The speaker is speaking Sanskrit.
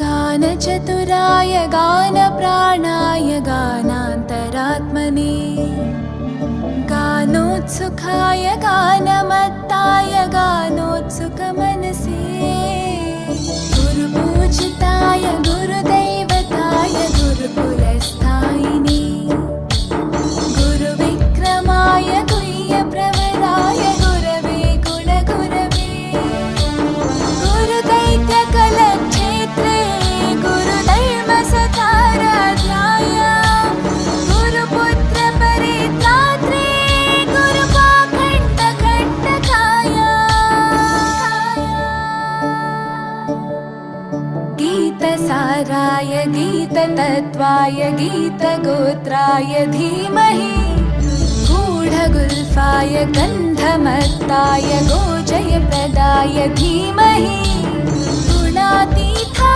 गानचतुराय गानप्राणाय गानान्तरात्मने गानोत्सुकाय गानमत्ताय गानोत्सुकमनसे गुरुपूजिताय गुरुदैवताय गुरुकुलस्थायिने गुरुविक्रमाय गुह्यप्रवराय गुरवे गुणगुरवे गुरुदैत्यकलक्षेत्रे गुरुधर्मसताराध्याय गुरुपुत्रपरित्रात्रे गुरुपाखण्डखण्डकाय गीतसाराय गीततत्त्वाय गीतगोत्राय धीमहि गूढगुल्फाय गन्धमत्ताय गोजयप्रदाय धीमहि गुणातीताय